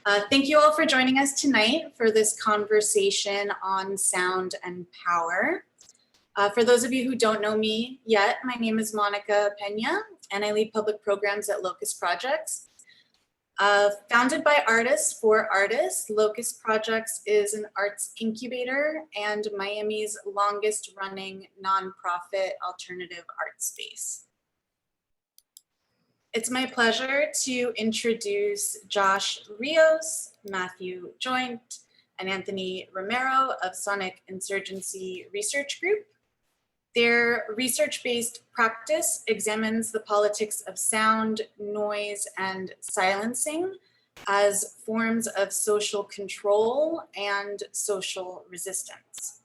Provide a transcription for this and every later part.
Thank you all for joining us tonight for this conversation on sound and power. For those of you who don't know me yet, my name is Monica Pena, and I lead public programs at Locust Projects. Founded by artists for artists, Locust Projects is an arts incubator and Miami's longest running nonprofit alternative art space. It's my pleasure to introduce Josh Rios, Matthew Joint, and Anthony Romero of Sonic Insurgency Research Group. Their research-based practice examines the politics of sound, noise, and silencing as forms of social control and social resistance.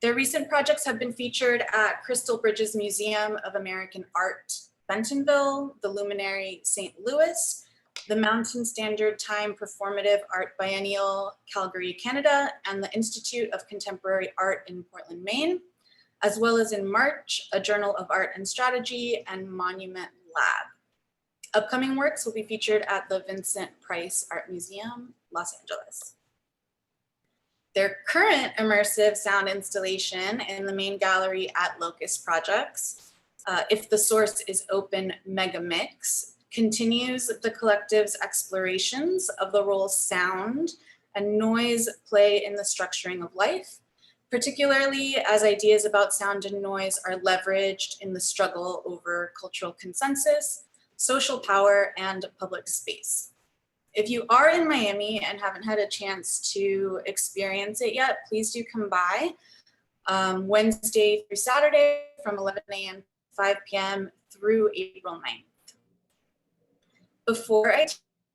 Their recent projects have been featured at Crystal Bridges Museum of American Art, Bentonville, the Luminary St. Louis, the Mountain Standard Time Performative Art Biennial, Calgary, Canada, and the Institute of Contemporary Art in Portland, Maine, as well as in March, a Journal of Art and Strategy and Monument Lab. Upcoming works will be featured at the Vincent Price Art Museum, Los Angeles. Their current immersive sound installation in the main gallery at Locust Projects, If the Source is Open Megamix, continues the collective's explorations of the role sound and noise play in the structuring of life, particularly as ideas about sound and noise are leveraged in the struggle over cultural consensus, social power, and public space. If you are in Miami and haven't had a chance to experience it yet, please do come by Wednesday through Saturday from 11 a.m. to 5 p.m. through April 9th. Before I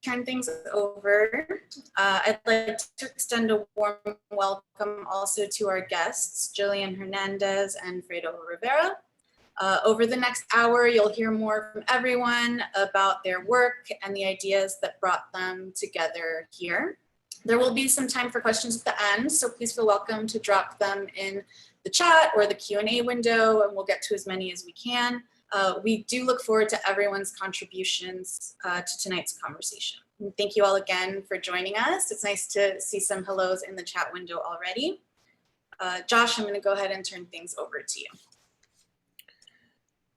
turn things over, I'd like to extend a warm welcome also to our guests, Jillian Hernandez and Fredo Rivera. Over the next hour, you'll hear more from everyone about their work and the ideas that brought them together here. There will be some time for questions at the end, so please feel welcome to drop them in the chat or the Q&A window, and we'll get to as many as we can. We do look forward to everyone's contributions to tonight's conversation. And thank you all again for joining us. It's nice to see some hellos in the chat window already. Josh, I'm going to go ahead and turn things over to you.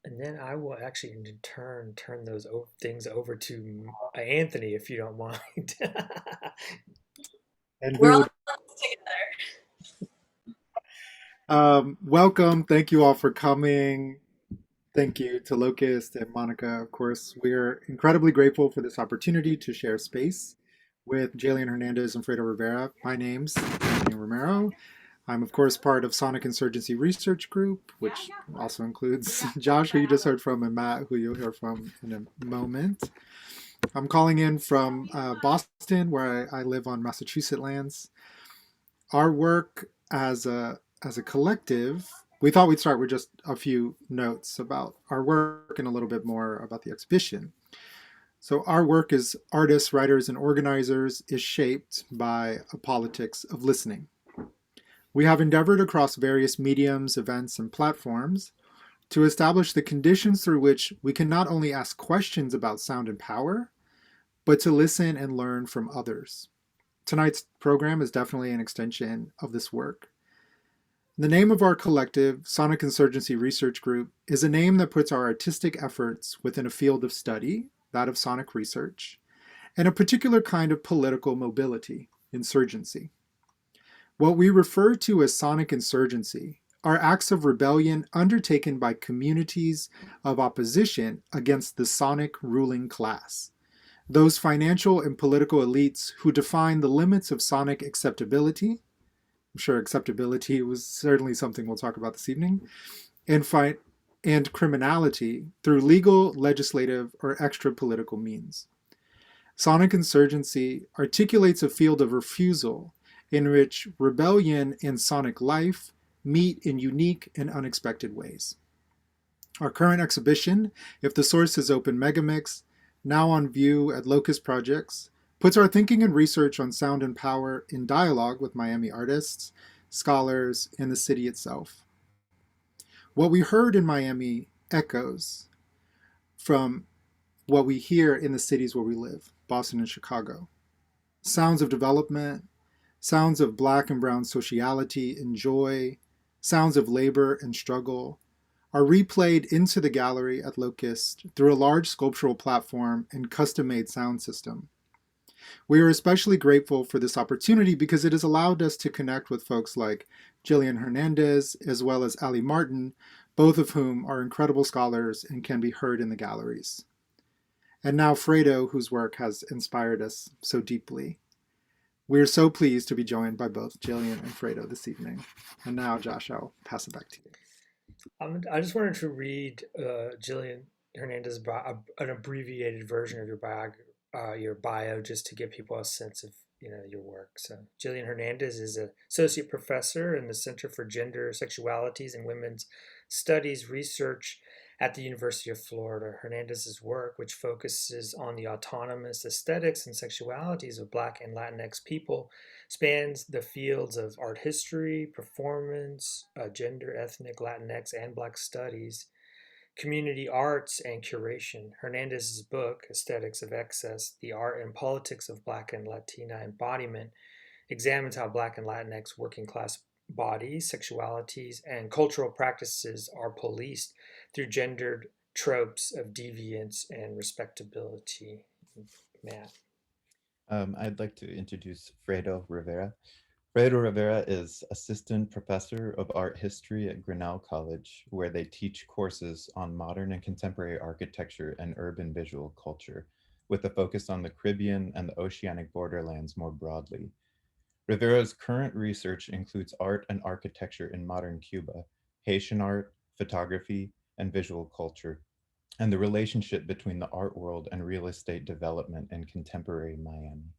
And then I will actually in turn turn those things over to Anthony, if you don't mind. And we're all together. Welcome. Thank you all for coming. Thank you to Locust and Monica. Of course, we're incredibly grateful for this opportunity to share space with Jillian Hernandez and Fredo Rivera. My name's Anthony Romero. I'm, of course, part of Sonic Insurgency Research Group, which also includes Josh, who you just heard from, and Matt, who you'll hear from in a moment. I'm calling in from Boston, where I live on Massachusetts lands. Our work as a collective, we thought we'd start with just a few notes about our work and a little bit more about the exhibition. So our work as artists, writers, and organizers is shaped by a politics of listening. We have endeavored across various mediums, events, and platforms to establish the conditions through which we can not only ask questions about sound and power, but to listen and learn from others. Tonight's program is definitely an extension of this work. The name of our collective, Sonic Insurgency Research Group, is a name that puts our artistic efforts within a field of study, that of sonic research, and a particular kind of political mobility, insurgency. What we refer to as sonic insurgency are acts of rebellion undertaken by communities of opposition against the sonic ruling class, those financial and political elites who define the limits of sonic acceptability. I'm sure acceptability was certainly something we'll talk about this evening, and criminality through legal, legislative, or extra-political means. Sonic insurgency articulates a field of refusal in which rebellion and sonic life meet in unique and unexpected ways. Our current exhibition, If the Source is Open Megamix, now on view at Locust Projects, puts our thinking and research on sound and power in dialogue with Miami artists, scholars, and the city itself. What we heard in Miami echoes from what we hear in the cities where we live, Boston and Chicago. sounds of development, sounds of Black and brown sociality and joy, sounds of labor and struggle, are replayed into the gallery at Locust through a large sculptural platform and custom-made sound system. We are especially grateful for this opportunity because it has allowed us to connect with folks like Jillian Hernandez as well as Ali Martin, both of whom are incredible scholars and can be heard in the galleries. And now Fredo, whose work has inspired us so deeply. We are so pleased to be joined by both Jillian and Fredo this evening. And now, Josh, I'll pass it back to you. I just wanted to read Jillian Hernandez an abbreviated version of your bio, just to give people a sense of your work. So Jillian Hernandez is an associate professor in the Center for Gender, Sexualities, and Women's Studies Research at the University of Florida. Hernandez's work, which focuses on the autonomous aesthetics and sexualities of Black and Latinx people, spans the fields of art history, performance, gender, ethnic, Latinx, and Black studies, community arts, and curation. Hernandez's book, Aesthetics of Excess, The Art and Politics of Black and Latina Embodiment, examines how Black and Latinx working class bodies, sexualities, and cultural practices are policed through gendered tropes of deviance and respectability. Matt. I'd like to introduce Fredo Rivera. Fredo Rivera is assistant professor of art history at Grinnell College, where they teach courses on modern and contemporary architecture and urban visual culture, with a focus on the Caribbean and the oceanic borderlands more broadly. Rivera's current research includes art and architecture in modern Cuba, Haitian art, photography, and visual culture, and the relationship between the art world and real estate development in contemporary Miami.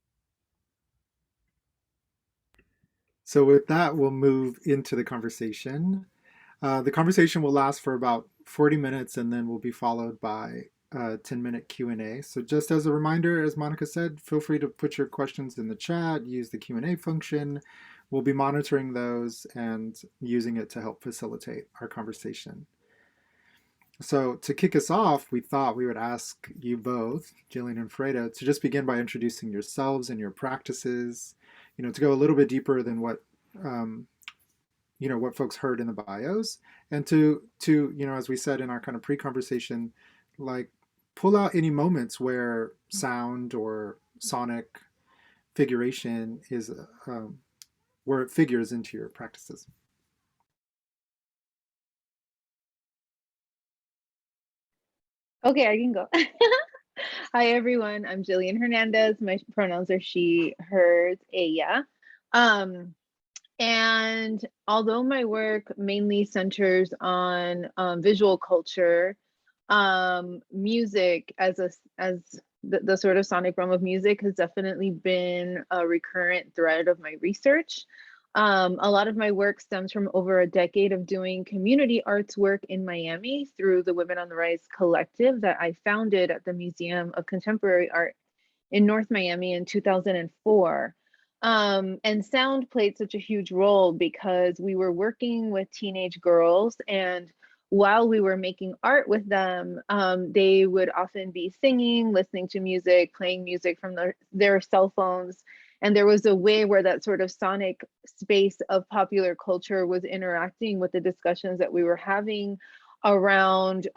So with that, we'll move into the conversation. The conversation will last for about 40 minutes and then will be followed by a 10-minute Q&A. So just as a reminder, as Monica said, feel free to put your questions in the chat, use the Q&A function. We'll be monitoring those and using it to help facilitate our conversation. So to kick us off, we thought we would ask you both, Jillian and Fredo, to just begin by introducing yourselves and your practices, to go a little bit deeper than what what folks heard in the bios, and to as we said in our kind of pre-conversation, like pull out any moments where sound or sonic figuration is where it figures into your practices. Okay, I can go. Hi, everyone. I'm Jillian Hernandez. My pronouns are she, hers, ella. And although my work mainly centers on visual culture, music as the sort of sonic realm of music has definitely been a recurrent thread of my research. A lot of my work stems from over a decade of doing community arts work in Miami through the Women on the Rise collective that I founded at the Museum of Contemporary Art in North Miami in 2004. And sound played such a huge role because we were working with teenage girls, and while we were making art with them, they would often be singing, listening to music, playing music from their cell phones. And there was a way where that sort of sonic space of popular culture was interacting with the discussions that we were having around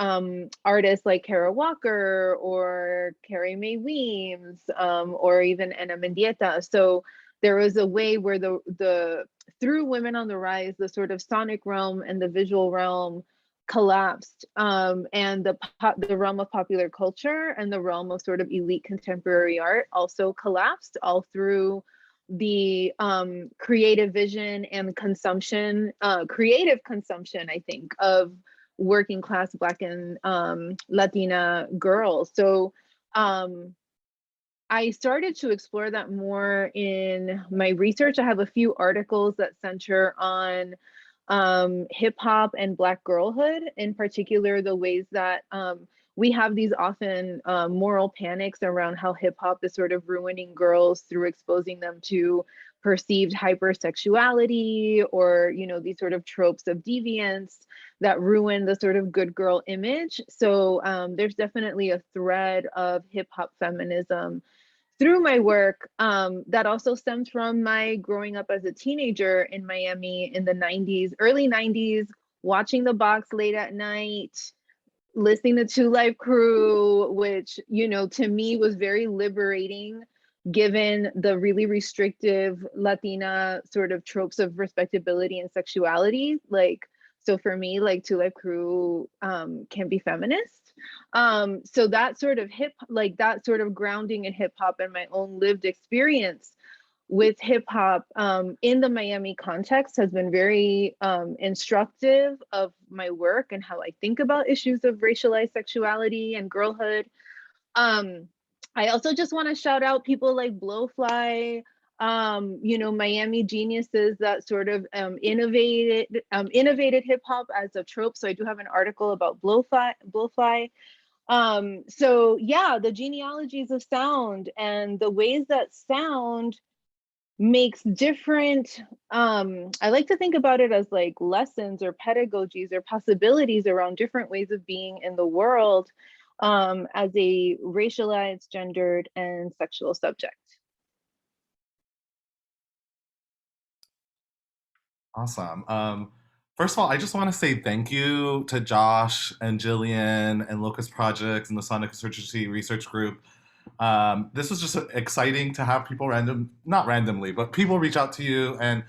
artists like Kara Walker or Carrie Mae Weems, or even Ana Mendieta. So there was a way where the through Women on the Rise, the sort of sonic realm and the visual realm collapsed, and the realm of popular culture and the realm of sort of elite contemporary art also collapsed, all through the creative vision and consumption, creative consumption, I think, of working class Black and Latina girls. So I started to explore that more in my research. I have a few articles that center on hip hop and Black girlhood, in particular, the ways that we have these often moral panics around how hip hop is sort of ruining girls through exposing them to perceived hypersexuality or, these sort of tropes of deviance that ruin the sort of good girl image. So there's definitely a thread of hip hop feminism through my work, that also stems from my growing up as a teenager in Miami in the 90s, early 90s, watching The Box late at night, listening to Two Life Crew, which, you know, to me was very liberating given the really restrictive Latina sort of tropes of respectability and sexuality. Like, so for me, like Two Life Crew can be feminist. So that sort of that sort of grounding in hip hop and my own lived experience with hip hop in the Miami context has been very instructive of my work and how I think about issues of racialized sexuality and girlhood. I also just want to shout out people like Blowfly, you know, Miami geniuses that sort of innovated hip hop as a trope. So I do have an article about Blowfly. So yeah, the genealogies of sound and the ways that sound makes different, I like to think about it as like lessons or pedagogies or possibilities around different ways of being in the world as a racialized, gendered, and sexual subject. Awesome. First of all, I just want to say thank you to Josh and Jillian and Locust Projects and the Sonic Insurgency Research Group. This was just exciting to have people not randomly, but people reach out to you. And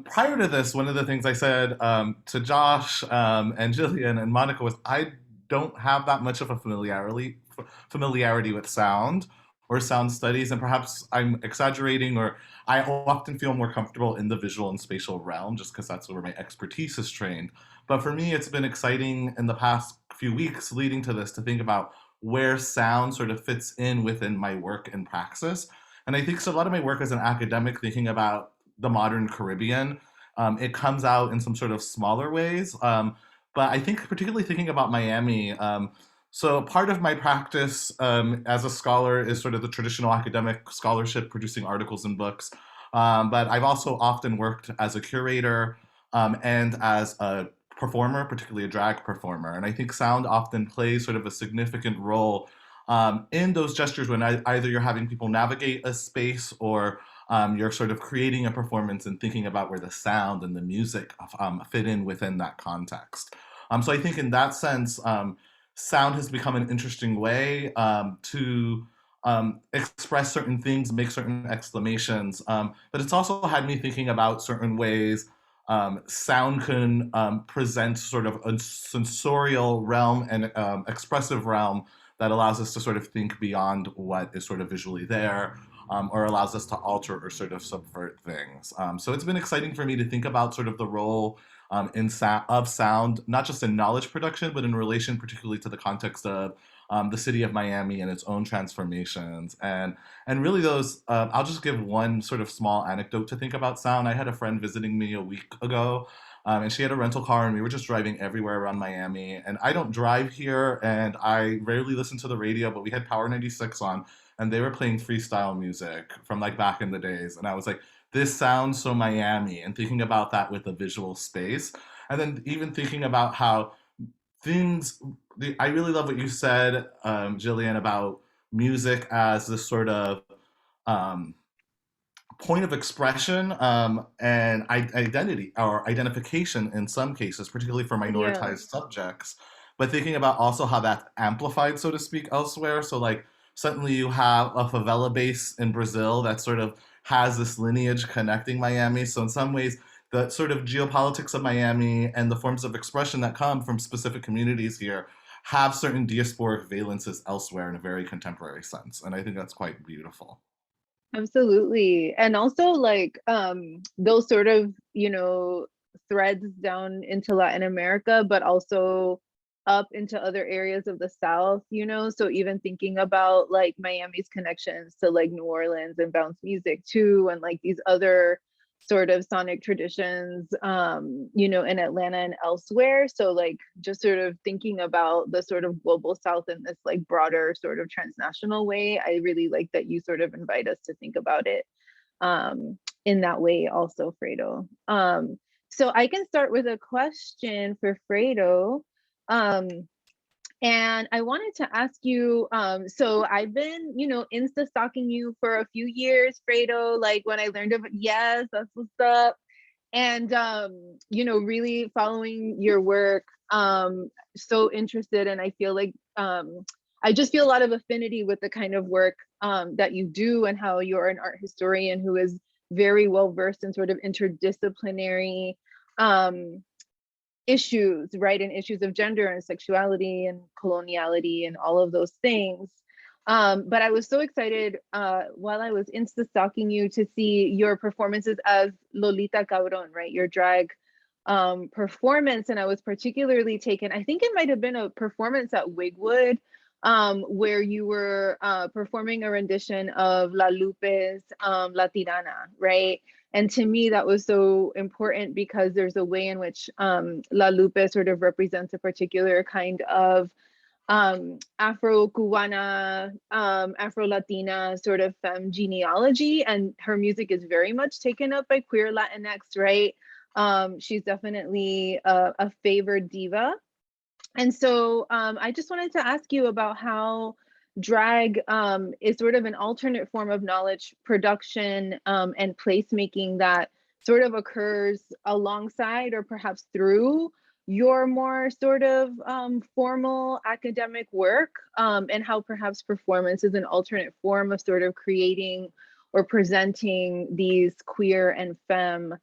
prior to this, one of the things I said to Josh and Jillian and Monica was I don't have that much of a familiarity with sound or sound studies, and perhaps I'm exaggerating, or I often feel more comfortable in the visual and spatial realm just because that's where my expertise is trained. But for me, it's been exciting in the past few weeks leading to this to think about where sound sort of fits in within my work and praxis. And I think so a lot of my work as an academic thinking about the modern Caribbean, it comes out in some sort of smaller ways. But I think particularly thinking about Miami, so part of my practice as a scholar is sort of the traditional academic scholarship, producing articles and books. But I've also often worked as a curator and as a performer, particularly a drag performer. And I think sound often plays sort of a significant role in those gestures when either you're having people navigate a space or you're sort of creating a performance and thinking about where the sound and the music fit in within that context. So I think in that sense, sound has become an interesting way to express certain things, make certain exclamations, but it's also had me thinking about certain ways sound can present sort of a sensorial realm and expressive realm that allows us to sort of think beyond what is sort of visually there, or allows us to alter or sort of subvert things. So it's been exciting for me to think about sort of the role of sound, not just in knowledge production, but in relation particularly to the context of the city of Miami and its own transformations. And really those, I'll just give one sort of small anecdote to think about sound. I had a friend visiting me a week ago, and she had a rental car and we were just driving everywhere around Miami. And I don't drive here and I rarely listen to the radio, but we had Power 96 on and they were playing freestyle music from like back in the days. And I was like, this sounds so Miami, and thinking about that with a visual space. And then even thinking about how I really love what you said, Jillian, about music as this sort of um, point of expression and identity or identification in some cases, particularly for Yeah. minoritized subjects, but thinking about also how that's amplified, so to speak, elsewhere. So like suddenly you have a favela base in Brazil that sort of has this lineage connecting Miami. So in some ways, the sort of geopolitics of Miami and the forms of expression that come from specific communities here have certain diasporic valences elsewhere in a very contemporary sense. And I think that's quite beautiful. Absolutely. And also like those sort of, you know, threads down into Latin America, but also up into other areas of the South, you know, so even thinking about like Miami's connections to like New Orleans and bounce music too, and like these other sort of sonic traditions, you know, in Atlanta and elsewhere. So like just sort of thinking about the sort of global South in this like broader sort of transnational way. I really like that you sort of invite us to think about it in that way also, Fredo. So I can start with a question for Fredo. And I wanted to ask you, so I've been, Insta stalking you for a few years, Fredo, like when I learned of it, yes, that's what's up. And, really following your work, so interested. And I feel like, I just feel a lot of affinity with the kind of work that you do and how you're an art historian who is very well versed in sort of interdisciplinary issues, right? And issues of gender and sexuality and coloniality and all of those things. But I was so excited while I was Insta stalking you to see your performances as Lolita Cabron, right? Your drag performance. And I was particularly taken, I think it might have been a performance at Wigwood, where you were performing a rendition of La Lupe's La Tirana, right? And to me, that was so important because there's a way in which La Lupe sort of represents a particular kind of Afro-Cubana, Afro-Latina sort of femme genealogy. And her music is very much taken up by queer Latinx, right? She's definitely a favored diva. And so I just wanted to ask you about how drag is sort of an alternate form of knowledge production and placemaking that sort of occurs alongside or perhaps through your more sort of formal academic work, and how perhaps performance is an alternate form of sort of creating or presenting these queer and femme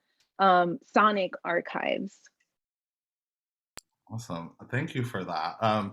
sonic archives. Awesome. Thank you for that.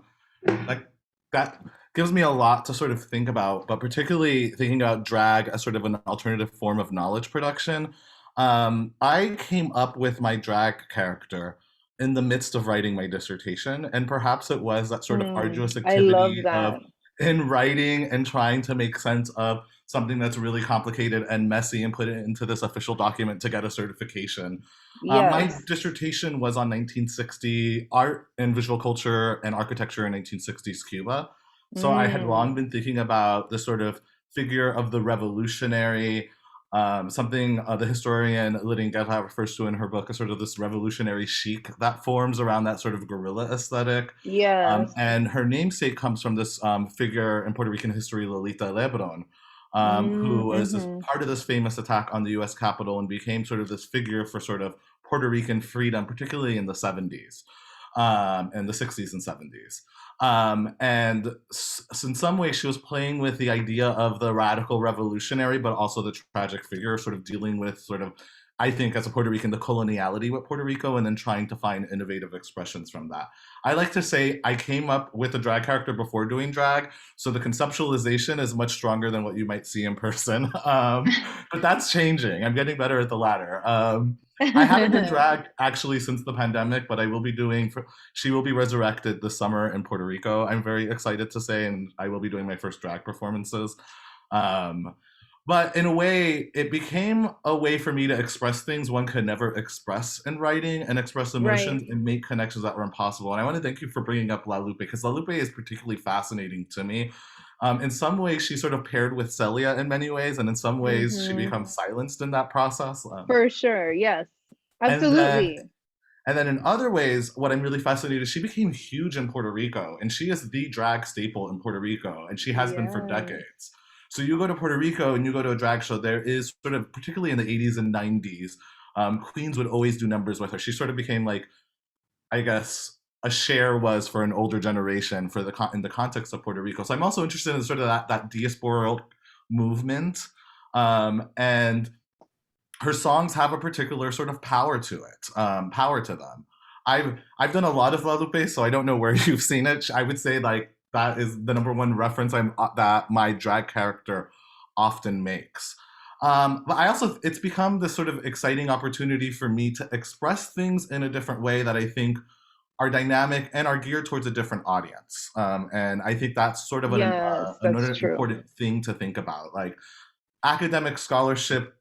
Like that gives me a lot to sort of think about, but particularly thinking about drag as sort of an alternative form of knowledge production. I came up with my drag character in the midst of writing my dissertation, and perhaps it was that sort of arduous I love activity of that. in writing and trying to make sense of something that's really complicated and messy and put it into this official document to get a certification. My Yes. dissertation was on 1960 art and visual culture and architecture in 1960s Cuba. So I had long been thinking about the sort of figure of the revolutionary, something the historian Lillian Gedha refers to in her book as sort of this revolutionary chic that forms around that sort of guerrilla aesthetic. Yes. And her namesake comes from this figure in Puerto Rican history, Lolita Lebron, who was part of this famous attack on the US Capitol and became sort of this figure for sort of Puerto Rican freedom, particularly in the 70s, and the 60s and 70s. And in some ways, she was playing with the idea of the radical revolutionary, but also the tragic figure, sort of dealing with sort of, I think, as a Puerto Rican, the coloniality with Puerto Rico, and then trying to find innovative expressions from that. I like to say I came up with a drag character before doing drag, so the conceptualization is much stronger than what you might see in person. But that's changing. I'm getting better at the latter. I haven't been dragged actually since the pandemic, but I will be doing, she will be resurrected this summer in Puerto Rico. I'm very excited to say, and I will be doing my first drag performances. But in a way, it became a way for me to express things one could never express in writing and express emotions and make connections that were impossible. And I want to thank you for bringing up La Lupe, because La Lupe is particularly fascinating to me. In some ways, she's sort of paired with Celia in many ways, and in some ways, she becomes silenced in that process. For sure, yes, And absolutely. then in other ways, what I'm really fascinated is she became huge in Puerto Rico, and she is the drag staple in Puerto Rico, and she has been for decades. So you go to Puerto Rico and you go to a drag show, there is sort of, particularly in the 80s and 90s, Queens would always do numbers with her. She sort of became like, I guess, a Cher was for an older generation for in the context of Puerto Rico. So I'm also interested in sort of that diasporal movement, and her songs have a particular sort of power to them. I've done a lot of La Lupe, so I don't know where you've seen it. I would say like that is the number one reference that my drag character often makes. But I also, it's become this sort of exciting opportunity for me to express things in a different way that I think are dynamic and are geared towards a different audience. And I think that's sort of another important thing to think about. Like, academic scholarship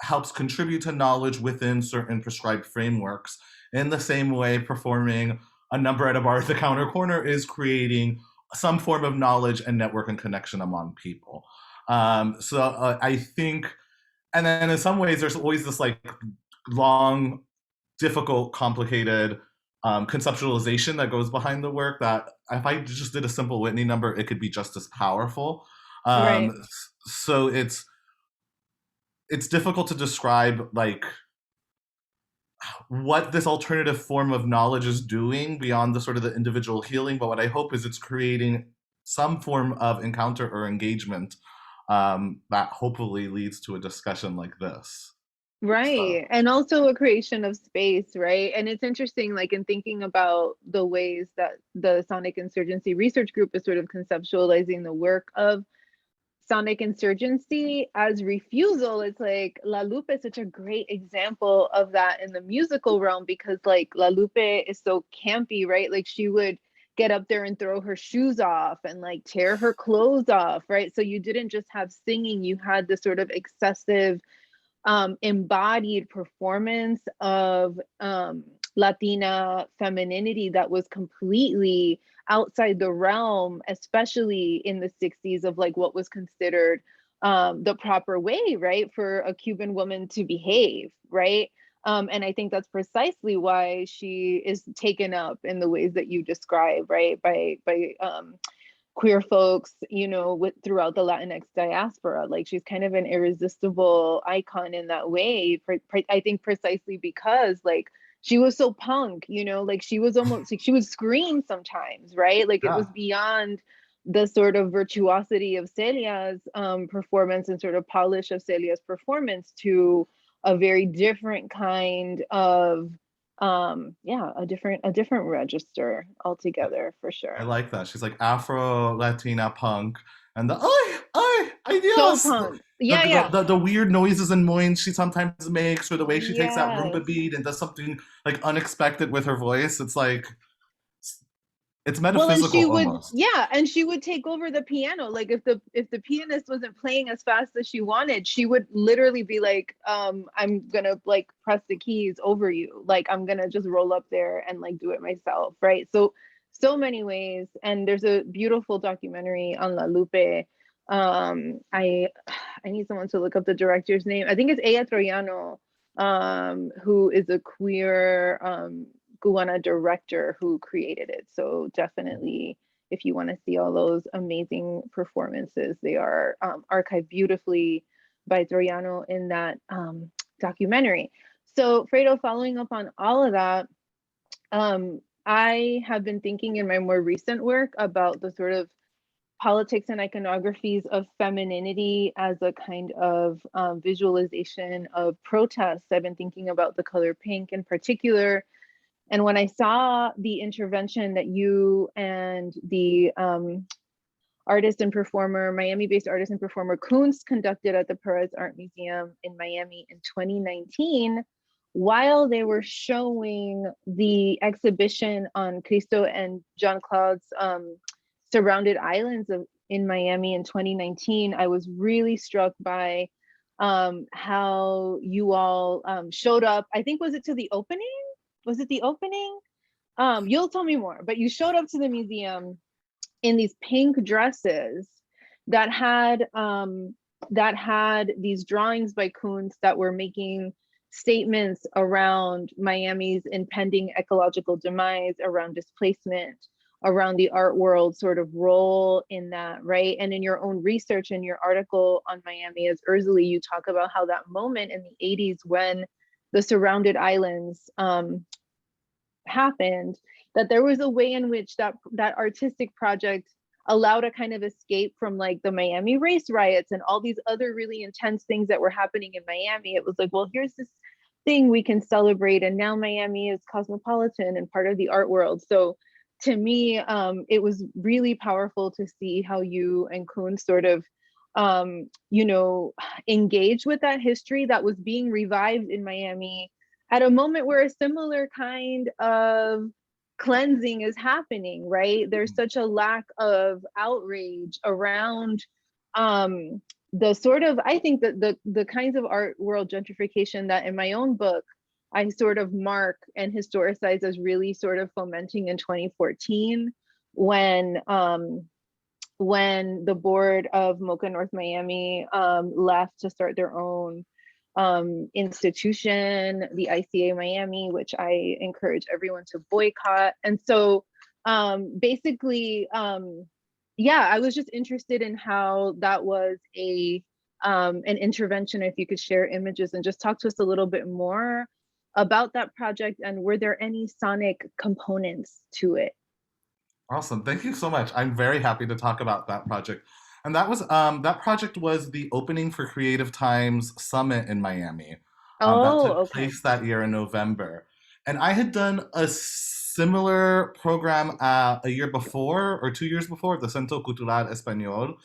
helps contribute to knowledge within certain prescribed frameworks, in the same way performing a number at a bar at the counter corner is creating some form of knowledge and network and connection among people. I think, and then in some ways there's always this like long, difficult, complicated conceptualization that goes behind the work that if I just did a simple Whitney number, it could be just as powerful. Right. So it's difficult to describe like what this alternative form of knowledge is doing beyond the sort of the individual healing. But what I hope is it's creating some form of encounter or engagement that hopefully leads to a discussion like this. Right. And also a creation of space, right? And it's interesting, like in thinking about the ways that the Sonic Insurgency Research Group is sort of conceptualizing the work of Sonic Insurgency as refusal. It's like La Lupe is such a great example of that in the musical realm, because like La Lupe is so campy, right? Like she would get up there and throw her shoes off and like tear her clothes off, right? So you didn't just have singing, you had this sort of excessive embodied performance of Latina femininity that was completely outside the realm, especially in the 60s, of like what was considered the proper way, right, for a Cuban woman to behave, right? And I think that's precisely why she is taken up in the ways that you describe, right, by queer folks, you know, throughout the Latinx diaspora. Like she's kind of an irresistible icon in that way. I think precisely because like she was so punk, you know, like she was almost like she would scream sometimes, right? Like it was beyond the sort of virtuosity of Celia's performance and sort of polish of Celia's performance to a very different kind of a different register altogether, for sure. I like that. She's like Afro Latina punk, and the So ideas, punk. Yeah. the weird noises and moins she sometimes makes, or the way she takes that Yes. rumba beat and does something like unexpected with her voice. It's like it's metaphysical almost. And she would take over the piano. Like if the pianist wasn't playing as fast as she wanted, she would literally be like, I'm gonna like press the keys over you. Like I'm gonna just roll up there and like do it myself, right? So many ways. And there's a beautiful documentary on La Lupe. I need someone to look up the director's name. I think it's Ella Troyano, who is a queer Guyana director who created it. So definitely, if you want to see all those amazing performances, they are archived beautifully by Troyano in that documentary. So Fredo, following up on all of that, I have been thinking in my more recent work about the sort of politics and iconographies of femininity as a kind of visualization of protests. I've been thinking about the color pink in particular. And when I saw the intervention that you and the artist and performer, Miami-based artist and performer Kunz conducted at the Perez Art Museum in Miami in 2019, while they were showing the exhibition on Cristo and Jean Claude's surrounded islands in Miami in 2019, I was really struck by how you all showed up. I think, was it to the opening? Was it the opening? You'll tell me more, but you showed up to the museum in these pink dresses that had these drawings by Kunz that were making statements around Miami's impending ecological demise, around displacement, around the art world sort of role in that, right? And in your own research, in your article on Miami as Urzuli, you talk about how that moment in the 80s when the surrounded islands happened, that there was a way in which that artistic project allowed a kind of escape from like the Miami race riots and all these other really intense things that were happening in Miami. It was like, well, here's this thing we can celebrate, and now Miami is cosmopolitan and part of the art world. So to me, it was really powerful to see how you and Kunz sort of engage with that history that was being revived in Miami at a moment where a similar kind of cleansing is happening, right? There's such a lack of outrage around the sort of, I think that the kinds of art world gentrification that in my own book, I sort of mark and historicize as really sort of fomenting in 2014 when the board of MoCA North Miami left to start their own institution, the ICA Miami, which I encourage everyone to boycott. And so basically, yeah, I was just interested in how that was an intervention. If you could share images and just talk to us a little bit more about that project, and were there any sonic components to it? Awesome. Thank you so much. I'm very happy to talk about that project. And that project was the opening for Creative Times Summit in Miami. That Oh, took okay. place that year in November. And I had done a similar program a year before or 2 years before, the Centro Cultural Español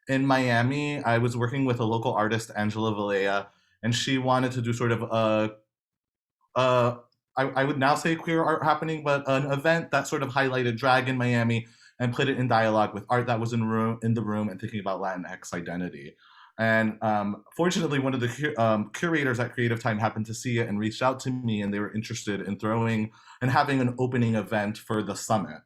in Miami. I was working with a local artist, Angela Valea, and she wanted to do sort of uh, I would now say queer art happening, but an event that sort of highlighted drag in Miami and put it in dialogue with art that was in the room and thinking about Latinx identity. And fortunately, one of the curators at Creative Time happened to see it and reached out to me, and they were interested in throwing and having an opening event for the summit.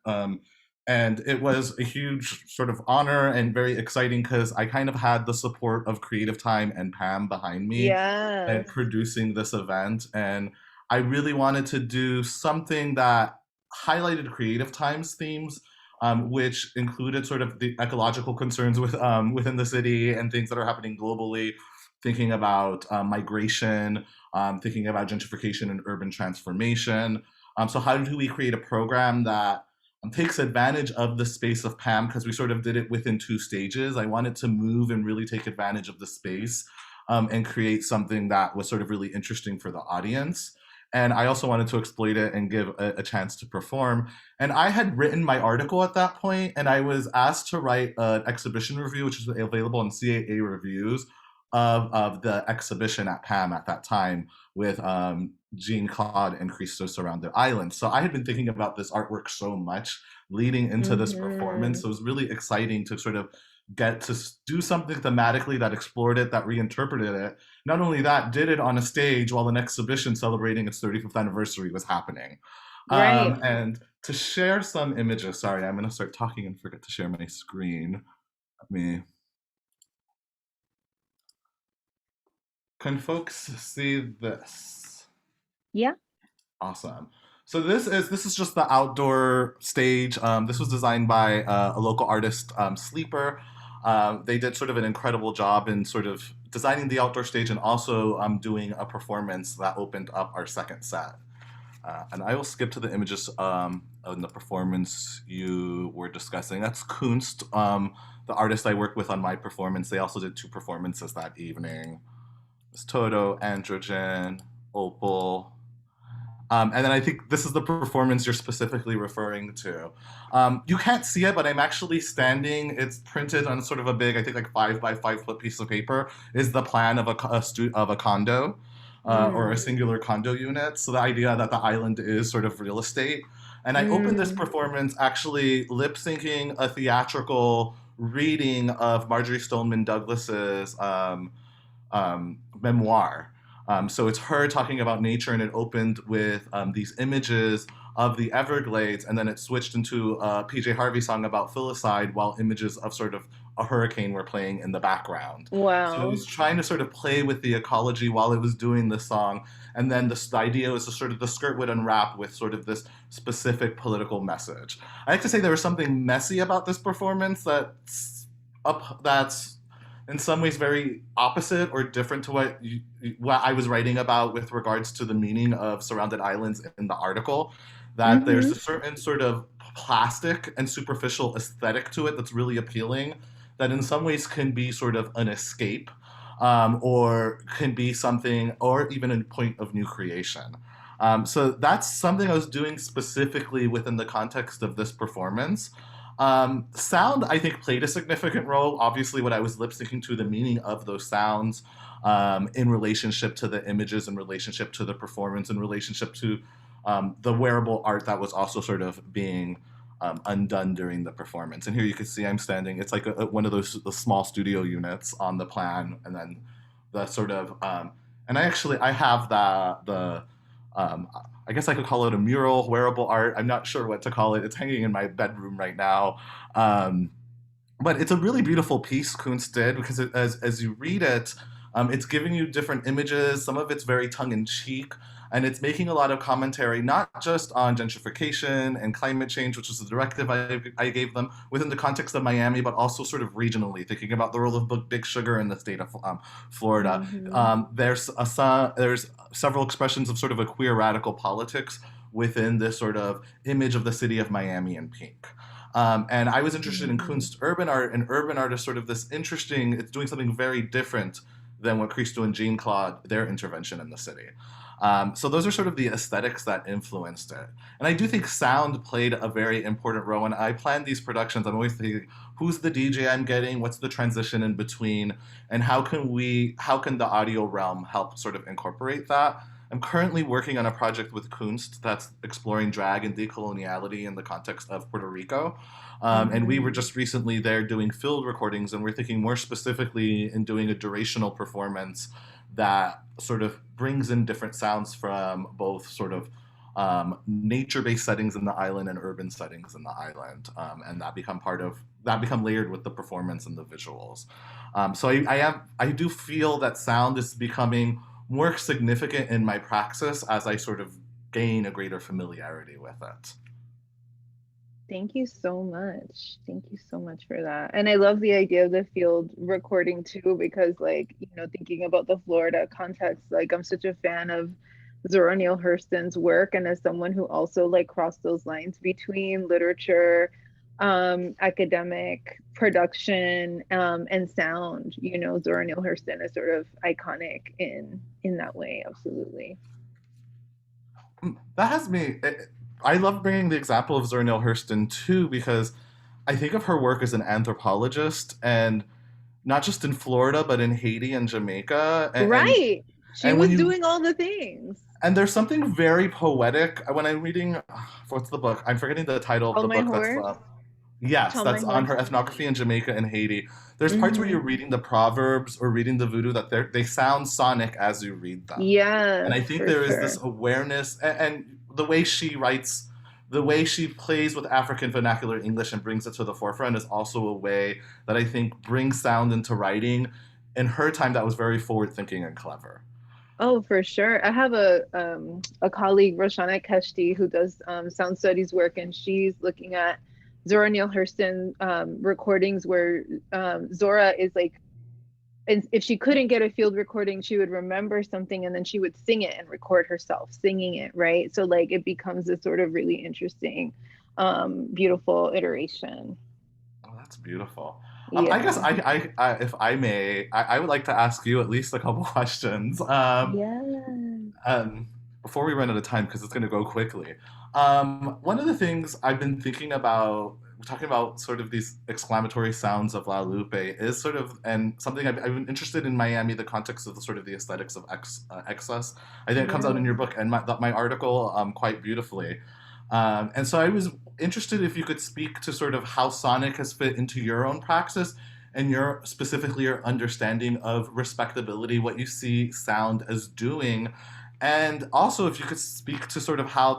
And it was a huge sort of honor and very exciting because I kind of had the support of Creative Time and Pam behind me and Yes. producing this event. And I really wanted to do something that highlighted Creative Times themes, which included sort of the ecological concerns within the city and things that are happening globally, thinking about migration, thinking about gentrification and urban transformation. So how do we create a program that takes advantage of the space of Pam, because we sort of did it within 2 stages. I wanted to move and really take advantage of the space and create something that was sort of really interesting for the audience. And I also wanted to exploit it and give a chance to perform. And I had written my article at that point, and I was asked to write an exhibition review, which is available in CAA reviews of the exhibition at PAM at that time with Jean Claude and Christos around the island. So I had been thinking about this artwork so much leading into this performance. So it was really exciting to sort of get to do something thematically that explored it, that reinterpreted it. Not only that, did it on a stage while an exhibition celebrating its 35th anniversary was happening. Right. And to share some images, sorry, I'm going to start talking and forget to share my screen. Let me. Can folks see this? Yeah. Awesome. So this is just the outdoor stage. This was designed by a local artist, Sleeper. They did sort of an incredible job in sort of designing the outdoor stage and also doing a performance that opened up our second set. And I will skip to the images in the performance you were discussing. That's Kunst, the artist I worked with on my performance. They also did 2 performances that evening. It's Toto, Androgen, Opal. And then I think this is the performance you're specifically referring to. You can't see it, but I'm actually standing. It's printed on sort of a big, I think like 5 by 5 foot piece of paper, is the plan of a condo or a singular condo unit. So the idea that the island is sort of real estate. And I opened this performance actually lip syncing a theatrical reading of Marjorie Stoneman Douglas's memoir. So it's her talking about nature, and it opened with these images of the Everglades, and then it switched into a PJ Harvey song about filicide while images of sort of a hurricane were playing in the background. Wow. So it was trying to sort of play with the ecology while it was doing the song, and then the idea was to sort of the skirt would unwrap with sort of this specific political message. I like to say there was something messy about this performance that's in some ways very opposite or different to what I was writing about with regards to the meaning of surrounded islands in the article, that there's a certain sort of plastic and superficial aesthetic to it that's really appealing, that in some ways can be sort of an escape or can be something, or even a point of new creation. So that's something I was doing specifically within the context of this performance. Sound, I think, played a significant role. Obviously, what I was lip syncing to, the meaning of those sounds in relationship to the images, in relationship to the performance, in relationship to the wearable art that was also sort of being undone during the performance. And here you can see I'm standing. It's like one of those the small studio units on the plan, and then the sort of and I have the I guess I could call it a mural, wearable art. I'm not sure what to call it. It's hanging in my bedroom right now. But it's a really beautiful piece Kunst did, because as you read it, It's giving you different images. Some of it's very tongue-in-cheek, and it's making a lot of commentary, not just on gentrification and climate change, which is the directive I gave them within the context of Miami, but also sort of regionally, thinking about the role of Big Sugar in the state of Florida. There's several expressions of sort of a queer radical politics within this sort of image of the city of Miami in pink. And I was interested in Kunst urban art, and urban art is sort of this interesting, it's doing something very different than what Christo and Jean Claude, their intervention in the city. So those are sort of the aesthetics that influenced it. And I do think sound played a very important role. When I plan these productions, I'm always thinking, who's the DJ I'm getting? What's the transition in between? And how can the audio realm help sort of incorporate that? I'm currently working on a project with Kunst that's exploring drag and decoloniality in the context of Puerto Rico. And we were just recently there doing field recordings, and we're thinking more specifically in doing a durational performance that sort of brings in different sounds from both sort of nature-based settings in the island and urban settings in the island, and that become layered with the performance and the visuals. So I do feel that sound is becoming more significant in my praxis as I sort of gain a greater familiarity with it. Thank you so much. Thank you so much for that. And I love the idea of the field recording too, because like, you know, thinking about the Florida context, like I'm such a fan of Zora Neale Hurston's work. And as someone who also like crossed those lines between literature, academic production, and sound, you know, Zora Neale Hurston is sort of iconic in that way. Absolutely. That has me. I love bringing the example of Zora Neale Hurston too, because I think of her work as an anthropologist, and not just in Florida, but in Haiti and Jamaica. Right. She was doing all the things. And there's something very poetic when I'm reading, what's the book? I'm forgetting the title of the book. That's yes, that's on her ethnography in Jamaica and Haiti. There's parts where you're reading the proverbs or reading the voodoo that they sound sonic as you read them. Yeah. And I think there is this awareness, and the way she writes, the way she plays with African vernacular English and brings it to the forefront is also a way that I think brings sound into writing. In her time, that was very forward-thinking and clever. Oh, for sure. I have a colleague, Roshana Keshti, who does sound studies work, and she's looking at Zora Neale Hurston recordings where Zora is like, and if she couldn't get a field recording, she would remember something and then she would sing it and record herself singing it, right? So like it becomes this sort of really interesting, beautiful iteration. Oh, that's beautiful. I guess I if I may, I would like to ask you at least a couple questions. Before we run out of time, because it's going to go quickly. One of the things I've been thinking about, talking about sort of these exclamatory sounds of La Lupe, is sort of, and something I've been interested in Miami, the context of the sort of the aesthetics of excess. I think it comes out in your book and my article quite beautifully. And so I was interested if you could speak to sort of how sonic has fit into your own praxis and specifically your understanding of respectability, what you see sound as doing. And also if you could speak to sort of how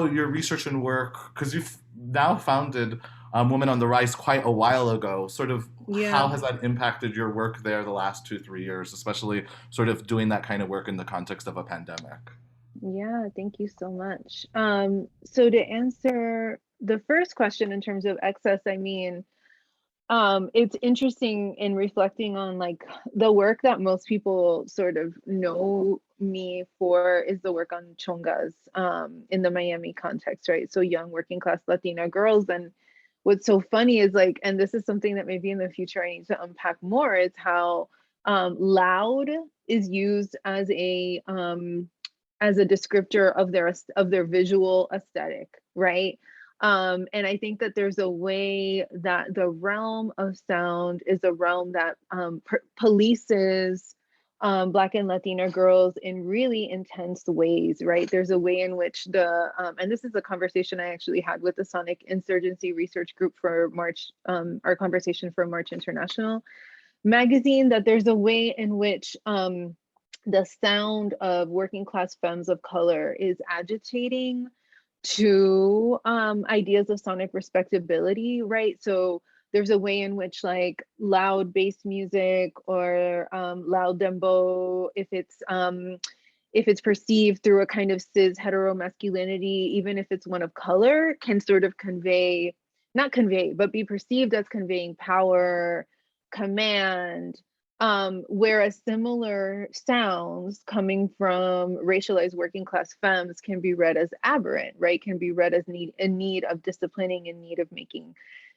your research and work, because you've now founded Women on the Rise quite a while ago, sort of how has that impacted your work there the last 2-3 years, especially sort of doing that kind of work in the context of a pandemic? Yeah, thank you so much. So to answer the first question in terms of excess, I mean, it's interesting in reflecting on like the work that most people sort of know me for is the work on chongas in the Miami context, right? So young working class Latina girls. And what's so funny is like, and this is something that maybe in the future I need to unpack more, is how loud is used as a descriptor of their visual aesthetic, right? And I think that there's a way that the realm of sound is a realm that polices Black and Latina girls in really intense ways, right? There's a way in which and this is a conversation I actually had with the Sonic Insurgency Research Group for March, our conversation for March International magazine, that there's a way in which the sound of working class femmes of color is agitating to ideas of sonic respectability, right? So there's a way in which like loud bass music or loud dembo, if it's perceived through a kind of cis heteromasculinity, even if it's one of color, can sort of convey, not convey, but be perceived as conveying power, command, whereas similar sounds coming from racialized working class femmes can be read as aberrant, right? Can be read as in need of disciplining, in need of making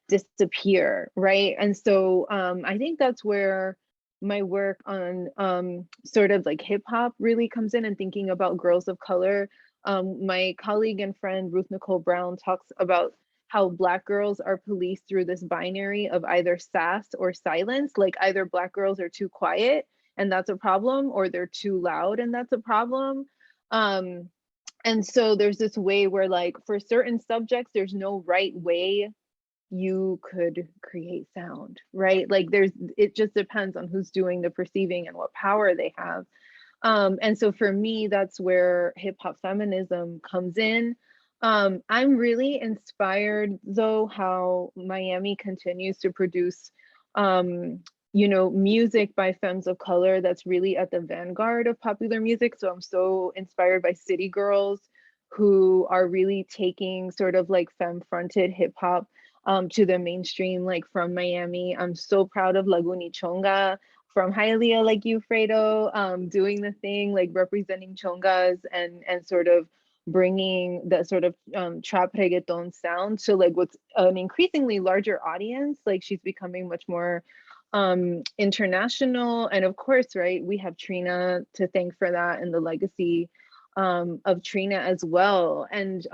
disappear, right? And so I think that's where my work on sort of like hip hop really comes in, and thinking about girls of color. My colleague and friend Ruth Nicole Brown talks about how Black girls are policed through this binary of either sass or silence, like either Black girls are too quiet and that's a problem, or they're too loud and that's a problem. And so there's this way where like for certain subjects, there's no right way you could create sound, right? Like it just depends on who's doing the perceiving and what power they have. And so for me, that's where hip hop feminism comes in. I'm really inspired though how Miami continues to produce, music by femmes of color that's really at the vanguard of popular music. So I'm so inspired by City Girls, who are really taking sort of like femme fronted hip hop to the mainstream, like from Miami. I'm so proud of Laguni Chonga from Hialeah, like you, Fredo, doing the thing, like representing chongas and sort of bringing that sort of trap reggaeton sound to like what's an increasingly larger audience. Like she's becoming much more international. And of course, right, we have Trina to thank for that and the legacy of Trina as well. And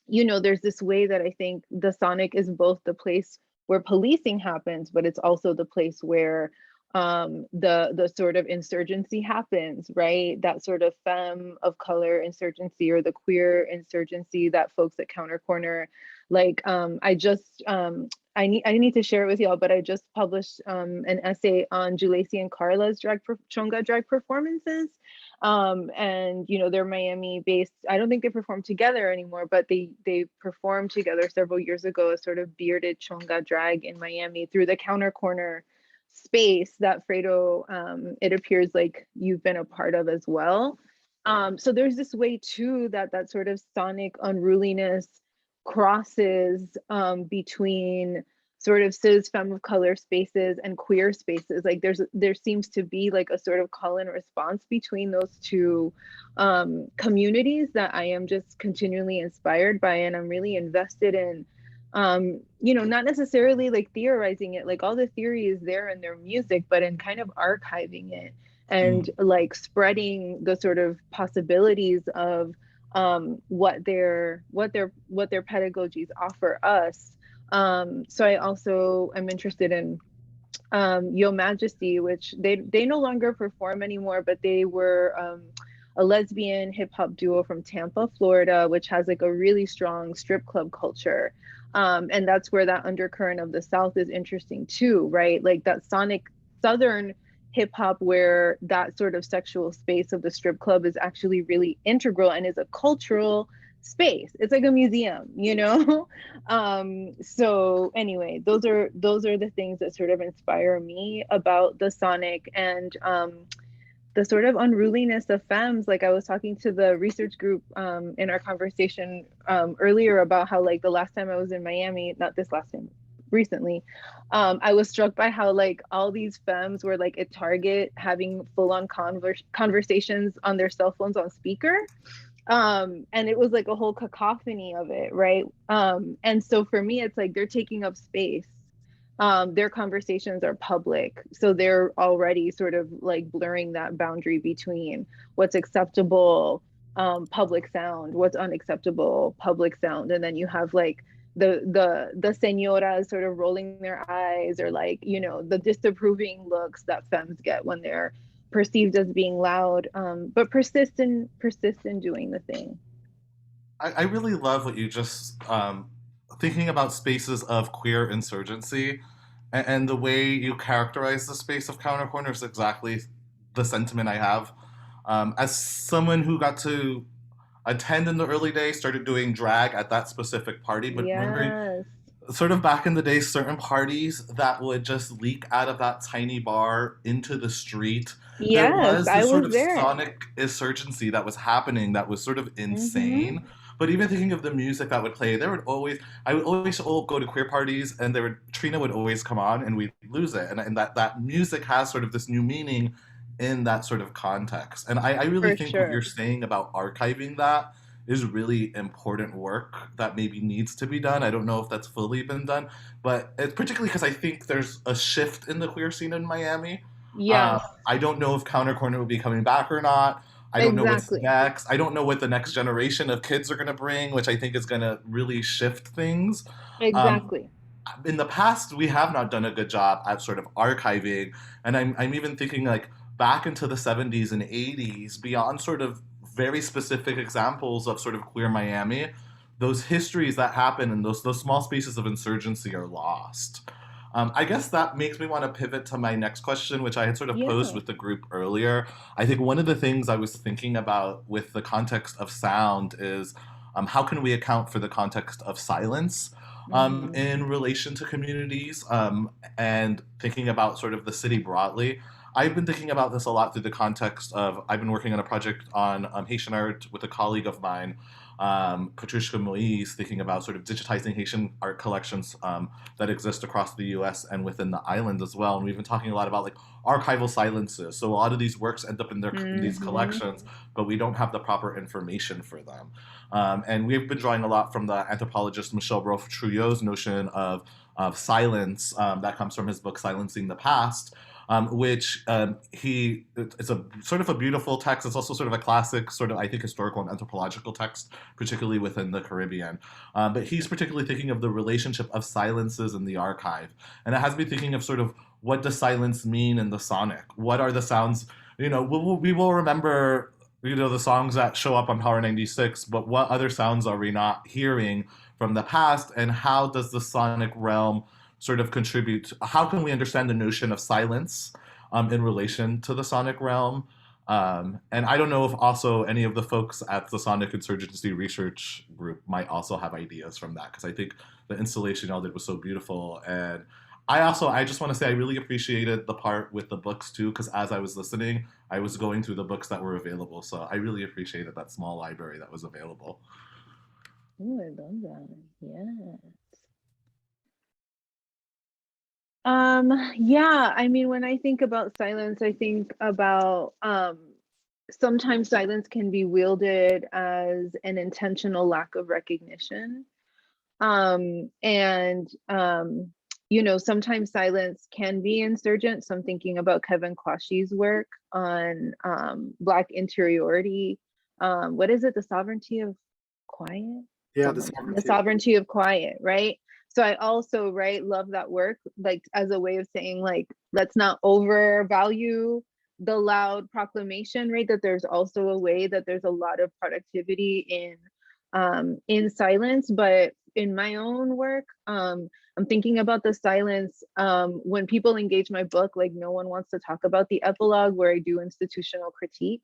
there's this way that I think the Sonic is both the place where policing happens, but it's also the place where the sort of insurgency happens, right? That sort of femme of color insurgency or the queer insurgency that folks at Counter Corner, like I need to share it with y'all, but I just published an essay on Julesi and Carla's chonga drag performances. And they're Miami based. I don't think they perform together anymore, but they performed together several years ago, a sort of bearded chonga drag in Miami through the Counter Corner space that Fredo, it appears like you've been a part of as well. So there's this way too that sort of sonic unruliness crosses between sort of cis femme of color spaces and queer spaces. Like there seems to be like a sort of call and response between those two communities that I am just continually inspired by, and I'm really invested in not necessarily like theorizing it, like all the theory is there in their music, but in kind of archiving it and like spreading the sort of possibilities of what their pedagogies offer us. So I also am interested in Yo Majesty, which they no longer perform anymore, but they were a lesbian hip hop duo from Tampa, Florida, which has like a really strong strip club culture. And that's where that undercurrent of the South is interesting too, right? Like that sonic Southern hip hop where that sort of sexual space of the strip club is actually really integral and is a cultural space. It's like a museum, So anyway, those are the things that sort of inspire me about the sonic and the sort of unruliness of femmes. Like I was talking to the research group in our conversation earlier about how like the last time I was in Miami, not this last time, recently, I was struck by how like all these femmes were like at Target having full-on conversations on their cell phones on speaker. And it was like a whole cacophony of it, right? And so for me, it's like they're taking up space. Their conversations are public, so they're already sort of like blurring that boundary between what's acceptable public sound, what's unacceptable public sound, and then you have like the señoras sort of rolling their eyes, or like the disapproving looks that femmes get when they're perceived as being loud, but persist in doing the thing. I really love what you just thinking about spaces of queer insurgency, and the way you characterize the space of Counter Corner is exactly the sentiment I have. As someone who got to attend in the early days, started doing drag at that specific party, but Yes. sort of back in the day, certain parties that would just leak out of that tiny bar into the street. There Yes, was I this sort was of there. sonic insurgency that was happening that was sort of Hmm. insane. But even thinking of the music that would play, I would always go to queer parties, and Trina would always come on, and we'd lose it. And that music has sort of this new meaning in that sort of context. And I really For think what you're sure. saying about archiving that is really important work that maybe needs to be done. I don't know if that's fully been done, but it's particularly because I think there's a shift in the queer scene in Miami. Yes, I don't know if Counter Corner will be coming back or not. I don't know what's exactly. next. I don't know what the next generation of kids are going to bring, which I think is going to really shift things. Um, Exactly. in the past, we have not done a good job at sort of archiving, and I'm even thinking like back into the 70s and 80s, beyond sort of very specific examples of sort of queer Miami, those histories that happen and those small spaces of insurgency are lost. I guess that makes me want to pivot to my next question, which I had sort of posed Yeah. with the group earlier. I think one of the things I was thinking about with the context of sound is how can we account for the context of silence Hmm. in relation to communities and thinking about sort of the city broadly. I've been thinking about this a lot through the context of I've been working on a project on Haitian art with a colleague of mine, Patricia Moise, thinking about sort of digitizing Haitian art collections that exist across the U.S. and within the island as well. And we've been talking a lot about like archival silences. So a lot of these works end up in these Hmm. collections, but we don't have the proper information for them. And we've been drawing a lot from the anthropologist Michel Brof-Trouillot's notion of silence that comes from his book Silencing the Past, which it's a sort of a beautiful text. It's also sort of a classic, sort of I think historical and anthropological text, particularly within the Caribbean. But he's particularly thinking of the relationship of silences in the archive, and it has me thinking of sort of what does silence mean in the sonic? What are the sounds? We will remember the songs that show up on Power 96, but what other sounds are we not hearing from the past, and how does the sonic realm sort of contribute? How can we understand the notion of silence in relation to the sonic realm? And I don't know if also any of the folks at the Sonic Insurgency Research Group might also have ideas from that, because I think the installation y'all did was so beautiful. And I just want to say I really appreciated the part with the books too, because as I was listening, I was going through the books that were available. So I really appreciated that small library that was available. Oh, I love that. Yeah. Yeah, I mean, when I think about silence, I think about sometimes silence can be wielded as an intentional lack of recognition. And sometimes silence can be insurgent. So I'm thinking about Kevin Kwashi's work on Black interiority. What is it? The sovereignty of quiet? Yeah, One the more time. The sovereignty of sovereignty of quiet, right? So I also, right, love that work, like as a way of saying, like, let's not overvalue the loud proclamation, right? That there's also a way that there's a lot of productivity in silence. But in my own work, I'm thinking about the silence when people engage my book, like no one wants to talk about the epilogue where I do institutional critique.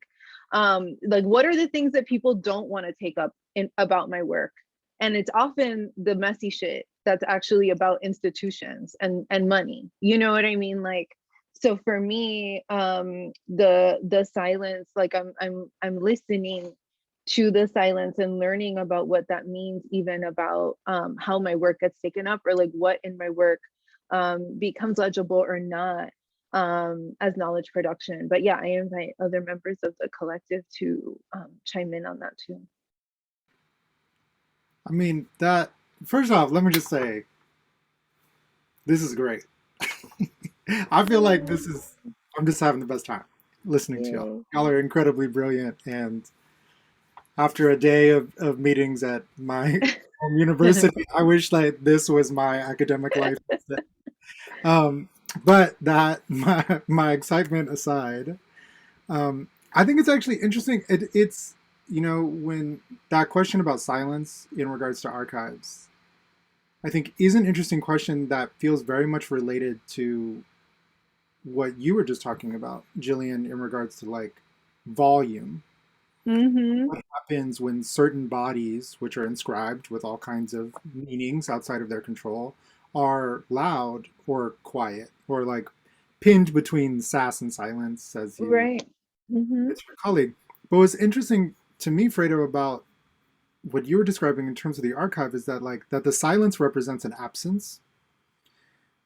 Like what are the things that people don't want to take up about my work? And it's often the messy shit that's actually about institutions and money. You know what I mean? Like, so for me, the silence, like I'm listening to the silence and learning about what that means, even about how my work gets taken up, or like what in my work becomes legible or not as knowledge production. But yeah, I invite other members of the collective to chime in on that too. I mean, that first off, let me just say this is great. I feel like I'm just having the best time listening to y'all. Yay. Y'all are incredibly brilliant. And after a day of meetings at my home university, I wish like this was my academic life instead. But that my excitement aside, I think it's actually interesting. It's when that question about silence in regards to archives, I think is an interesting question that feels very much related to what you were just talking about, Jillian, in regards to like volume. Mm-hmm. what happens when certain bodies, which are inscribed with all kinds of meanings outside of their control, are loud or quiet, or like pinned between sass and silence, as you, Right. Mm-hmm. it's your colleague. But what's interesting to me, Fredo, about what you were describing in terms of the archive is that like that the silence represents an absence,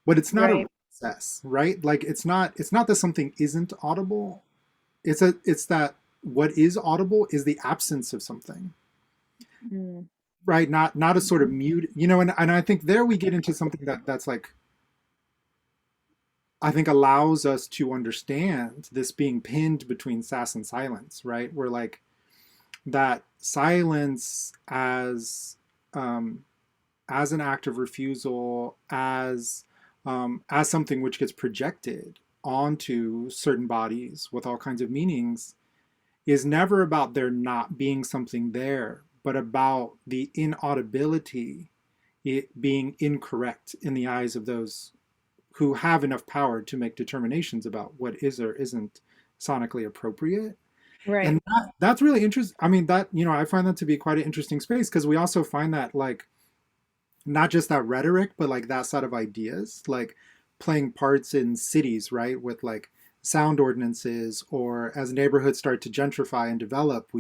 but it's not a Right. recess, right? Like it's not that something isn't audible. It's that what is audible is the absence of something, Mm. right? Not a sort of mute, and I think there we get into something that's like I think allows us to understand this being pinned between sass and silence, right? Where like that silence um, as an act of refusal, as something which gets projected onto certain bodies with all kinds of meanings, is never about there not being something there, but about the inaudibility, it being incorrect in the eyes of those who have enough power to make determinations about what is or isn't sonically appropriate. Right. And that's really interesting. I mean, I find that to be quite an interesting space because we also find that like not just that rhetoric, but like that set of ideas, like playing parts in cities, right? With like sound ordinances, or as neighborhoods start to gentrify and develop,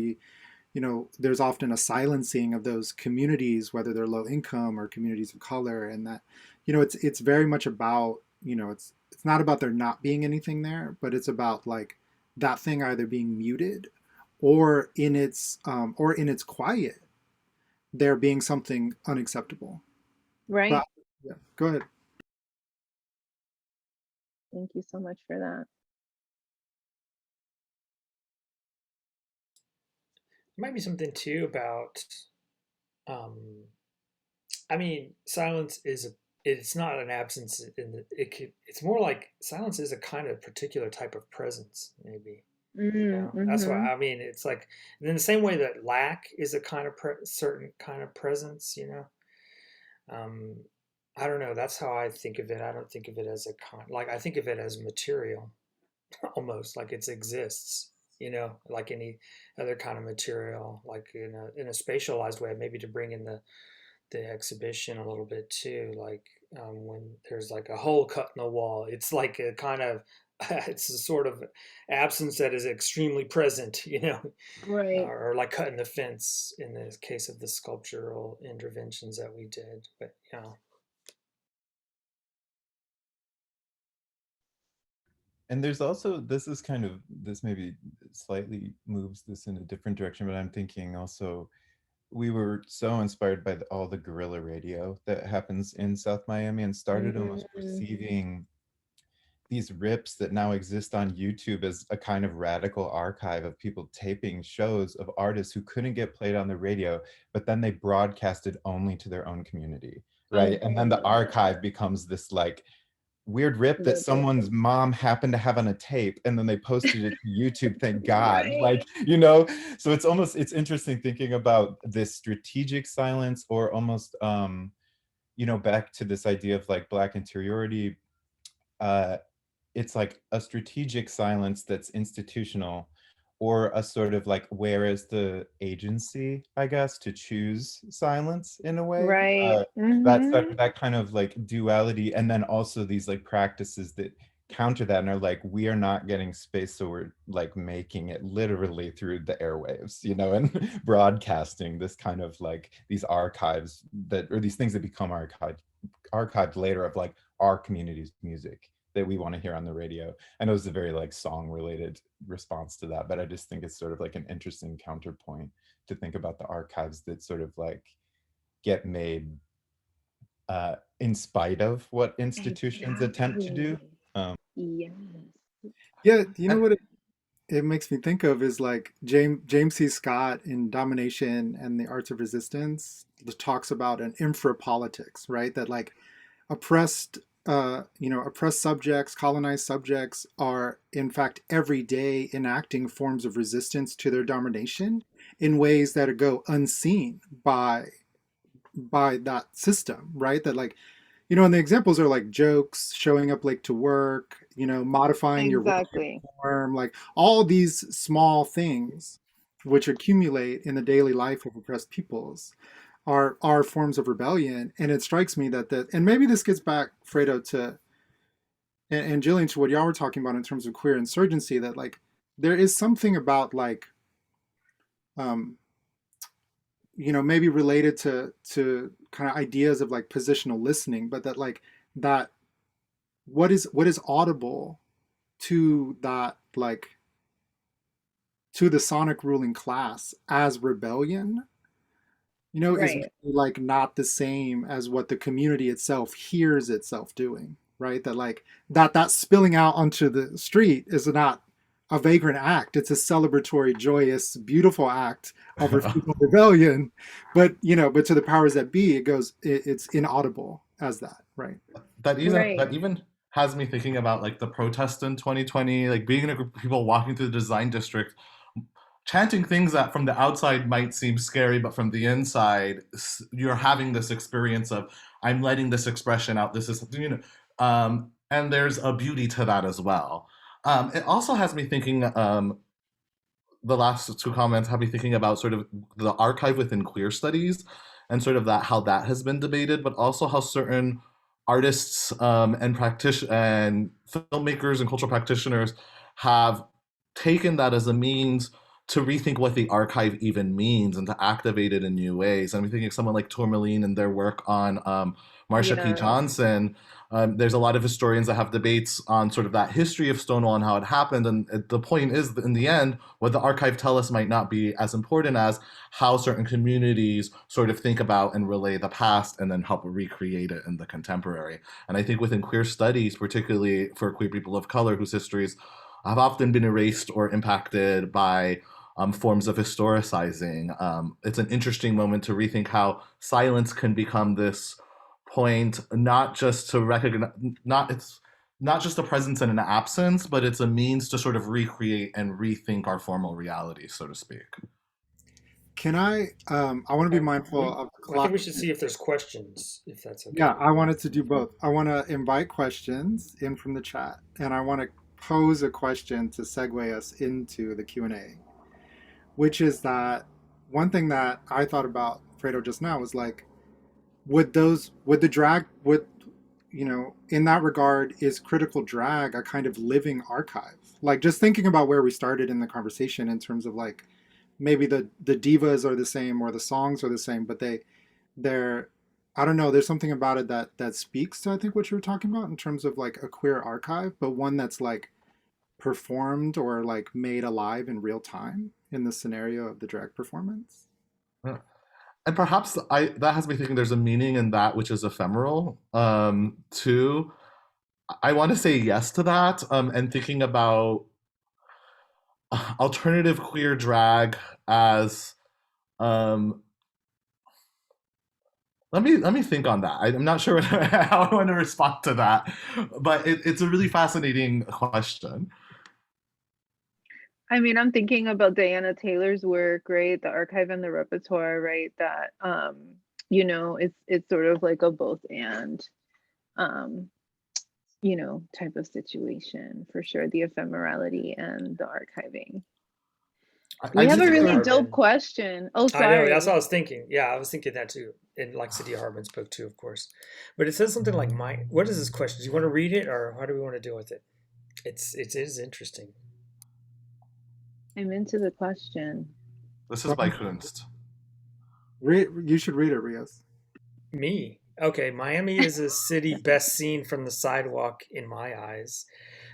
there's often a silencing of those communities, whether they're low income or communities of color. And that, it's very much about, it's not about there not being anything there, but it's about like that thing either being muted or in its quiet, there being something unacceptable. Right. But yeah, go ahead. Thank you so much for that. There might be something too about, um, I mean, silence is it's not an absence it's more like silence is a kind of particular type of presence, maybe. That's why Mm-hmm. I mean, it's like in the same way that lack is a kind of certain kind of presence, Um, I don't know. That's how I think of it. I don't think of it as a like I think of it as material, almost like it exists. Like any other kind of material, like in a spatialized way, maybe to bring in the exhibition a little bit too. Like when there's like a hole cut in the wall, it's like a kind of it's a sort of absence that is extremely present, Right. or like cutting the fence in the case of the sculptural interventions that we did. But And there's also, this maybe slightly moves this in a different direction, but I'm thinking also we were so inspired by all the guerrilla radio that happens in South Miami, and started almost Mm. perceiving these rips that now exist on YouTube as a kind of radical archive of people taping shows of artists who couldn't get played on the radio, but then they broadcasted only to their own community, right? And then the Oh, archive becomes this like weird rip that the big someone's mom happened to have on a tape, and then they posted it to YouTube, thank God. right. Like, so it's interesting thinking about this strategic silence, or almost back to this idea of like Black interiority. uh it's like a strategic silence that's institutional, or a sort of like, where is the agency, I guess, to choose silence in a way. Right. That's Mm-hmm. that kind of like duality, and then also these like practices that counter that and are like, we are not getting space, so we're like making it literally through the airwaves, and broadcasting this kind of like these archives that, or these things that become archived later, of like our community's music that we want to hear on the radio. I know it's a very like song related response to that, but I just think it's sort of like an interesting counterpoint to think about the archives that sort of like get made in spite of what institutions attempt to do. Exactly. Yes. Yeah, you know And what it makes me think of is like James C. Scott in Domination and the Arts of Resistance talks about an infrapolitics, right? That like oppressed oppressed subjects, colonized subjects are in fact every day enacting forms of resistance to their domination in ways that go unseen by that system, right? That like, and the examples are like jokes, showing up late to work, modifying your work Exactly. uniform, like all these small things which accumulate in the daily life of oppressed peoples, are forms of rebellion. And it strikes me and maybe this gets back, Fredo, to and Jillian, to what y'all were talking about in terms of queer insurgency, that like there is something about like um maybe related to kind of ideas of like positional listening, but that like that what is audible to that, like to the sonic ruling class as rebellion, is Right. like not the same as what the community itself hears itself doing, right? That like that spilling out onto the street is not a vagrant act. It's a celebratory, joyous, beautiful act of refusal rebellion. But but to the powers that be, it's inaudible as that, right? Right. That even has me thinking about like the protest in 2020, like being in a group of people walking through the design district, chanting things that from the outside might seem scary, but from the inside, you're having this experience of, I'm letting this expression out. This is, and there's a beauty to that as well. It also has me thinking, the last two comments have me thinking about sort of the archive within queer studies and sort of that how that has been debated, but also how certain artists and filmmakers and cultural practitioners have taken that as a means to rethink what the archive even means and to activate it in new ways. I'm thinking of someone like Tourmaline and their work on Marsha P. Yeah. Johnson. There's a lot of historians that have debates on sort of that history of Stonewall and how it happened. And the point is, that in the end, what the archive tell us might not be as important as how certain communities sort of think about and relay the past and then help recreate it in the contemporary. And I think within queer studies, particularly for queer people of color whose histories have often been erased or impacted by forms of historicizing, it's an interesting moment to rethink how silence can become this point, not just to recognize, it's not just a presence and an absence, but it's a means to sort of recreate and rethink our formal reality, so to speak. Can I want to be mindful of the I clock. think we should see if there's questions, if that's okay. Yeah, I wanted to do both. I want to invite questions in from the chat, and I want to pose a question to segue us into the Q&A, which is that one thing that I thought about, Fredo, just now was like, would the drag, in that regard, is critical drag a kind of living archive? Like, just thinking about where we started in the conversation in terms of like, maybe the divas are the same or the songs are the same, but they're, I don't know, there's something about it that speaks to, I think, what you were talking about in terms of like a queer archive, but one that's like performed or like made alive in real time in the scenario of the drag performance. Yeah. And perhaps that has me thinking there's a meaning in that which is ephemeral, too. I want to say yes to that, and thinking about alternative queer drag as let me think on that. I'm not sure how I want to respond to that, but it's a really fascinating question. I mean, I'm thinking about Diana Taylor's work, right? The archive and the repertoire, right? That it's sort of like a both and type of situation for sure. The ephemerality and the archiving. We have a really dope question. Oh, sorry. I know, that's what I was thinking. Yeah, I was thinking that too. In like Cydia Hartman's book too, of course. But it says something like what is this question? Do you want to read it, or how do we want to deal with it? It is interesting. I'm into the question. This is by Kunst. You should read it, Rios. Me? Okay, Miami is a city best seen from the sidewalk in my eyes.